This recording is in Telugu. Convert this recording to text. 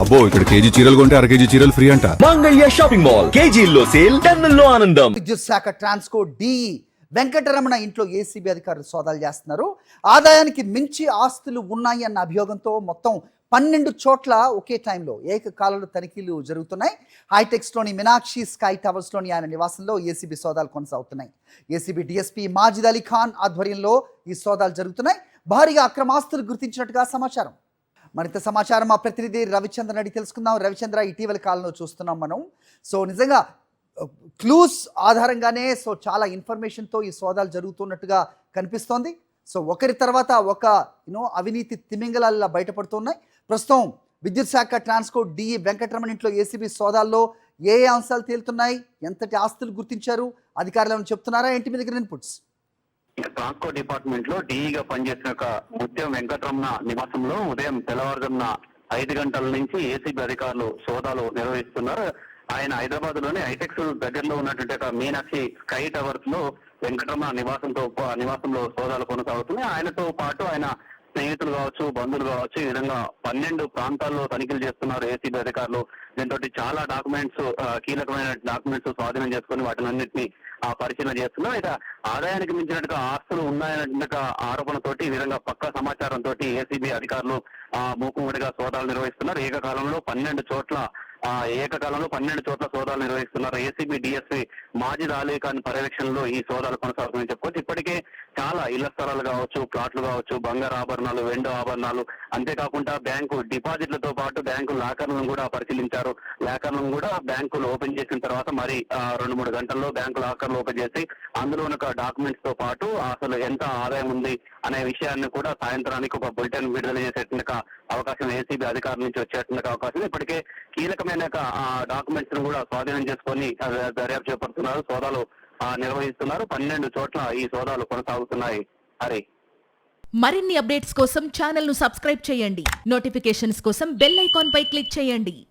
అబ్బో ఇక్కడ కేజీ చీరలు కొంటే అర కేజీ చీరలు ఫ్రీ అంట. మంగళ్య షాపింగ్ మాల్ కేజీల్లో సేల్, టన్నుల్లో ఆనందం. విద్యుత్ శాఖ ట్రాన్స్కో డి వెంకటరమణ ఇంట్లో ఏసీబీ అధికారులు సోదాలు చేస్తున్నారు. ఆదాయానికి మించి ఆస్తులు ఉన్నాయి అన్న అభియోగంతో మొత్తం 12 చోట్ల ఒకే టైంలో ఏకకాలంలో తనిఖీలు జరుగుతున్నాయి. హైటెక్స్లోని మీనాక్షి స్కై టవర్స్లోని ఆయన నివాసంలో ఏసీబీ సోదాలు కొనసాగుతున్నాయి. ఏసీబీ డీఎస్పీ మాజిద్ అలీ ఖాన్ ఆధ్వర్యంలో ఈ సోదాలు జరుగుతున్నాయి. భారీగా అక్రమాస్తులు గుర్తించినట్టుగా సమాచారం. మరింత సమాచారం మా ప్రతినిధి రవిచంద్రన్ అడిగి తెలుసుకుందాం. రవిచంద్ర, ఇటీవల కాలంలో చూస్తున్నాం మనం. సో నిజంగా క్లూస్ ఆధారంగానే చాలా ఇన్ఫర్మేషన్తో ఈ సోదాలు జరుగుతున్నట్టుగా కనిపిస్తోంది. సో ఒకరి తర్వాత ఒక అవినీతి తిమింగలాల్లా బయటపడుతున్నాయి. ప్రస్తుతం విద్యుత్ శాఖ ట్రాన్స్కో డి వెంకటరమణ ఇంట్లో ఏసీబీ సోదాల్లో ఏ అంశాలు తేలుతున్నాయి, ఎంతటి ఆస్తులు గుర్తించారు, అధికారులు చెప్తున్నారా, ఏంటి మీ దగ్గర ఇన్పుట్స్? ట్రాన్స్కో డిపార్ట్మెంట్ లో డీఈగా పనిచేసిన ముత్యం వెంకటరమణ నివాసంలో ఉదయం తెల్లవారుజామున 5 గంటల నుంచి ఏసీబీ అధికారులు సోదాలు నిర్వహిస్తున్నారు. ఆయన హైదరాబాద్ లోని హైటెక్స్ దగ్గరలో ఉన్నటువంటి మీనాక్షి స్కై టవర్స్ లో వెంకటరమణ నివాసంలో సోదాలు కొనసాగుతున్నాయి. ఆయనతో పాటు ఆయన స్నేహితులు కావచ్చు, బంధువులు కావచ్చు, ఈ విధంగా 12 ప్రాంతాల్లో తనిఖీలు చేస్తున్నారు ఏసీబీ అధికారులు. దీంతో చాలా డాక్యుమెంట్స్, కీలకమైన డాక్యుమెంట్స్ స్వాధీనం చేసుకుని వాటినన్నింటినీ పరిశీలన చేస్తున్నారు. ఇక ఆదాయానికి మించినట్టుగా ఆస్తులు ఉన్నాయన్నట్టుగా ఆరోపణతోటి ఈ విధంగా పక్కా సమాచారంతో ఏసీబీ అధికారులు మూకుమ్మడిగా సోదాలు నిర్వహిస్తున్నారు. ఏకకాలంలో 12 చోట్ల సోదాలు నిర్వహిస్తున్నారు. ఏసీబీ డిఎస్పీ మాజిద్ అలీ ఖాన్ పర్యవేక్షణలో ఈ సోదాలు కొనసాగుతుందని చెప్పుకోవచ్చు. ఇప్పటికే చాలా ఇళ్ల స్థలాలు కావచ్చు, ప్లాట్లు కావచ్చు, బంగారు ఆభరణాలు, వెండి ఆభరణాలు, అంతేకాకుండా బ్యాంకు డిపాజిట్లతో పాటు బ్యాంకు లాకర్లను కూడా పరిశీలించారు. లాకర్లను కూడా బ్యాంకులు ఓపెన్ చేసిన తర్వాత మరి 2-3 గంటల్లో బ్యాంకు లాకర్లు ఓపెన్ చేసి అందులో ఉన్న డాక్యుమెంట్స్ తో పాటు అసలు ఎంత ఆదాయం ఉంది అనే విషయాన్ని కూడా సాయంత్రానికి ఒక బులెటిన్ విడుదల చేసేటువంటి అవకాశం ఏసీబీ అధికారుల నుంచి వచ్చేటువంటి అవకాశం. ఇప్పటికే కీలకమైన డాక్యుమెంట్స్ ను కూడా స్వాధీనం చేసుకొని దర్యాప్తు చేపడుతున్నారు, సోదాలు నిర్వహిస్తున్నారు. 12 చోట్ల ఈ సోదాలు కొనసాగుతున్నాయి. హరి, మరిన్ని అప్డేట్స్ కోసం ఛానల్ ను సబ్స్క్రైబ్ చేయండి. నోటిఫికేషన్స్ కోసం బెల్ ఐకాన్ పై క్లిక్ చేయండి.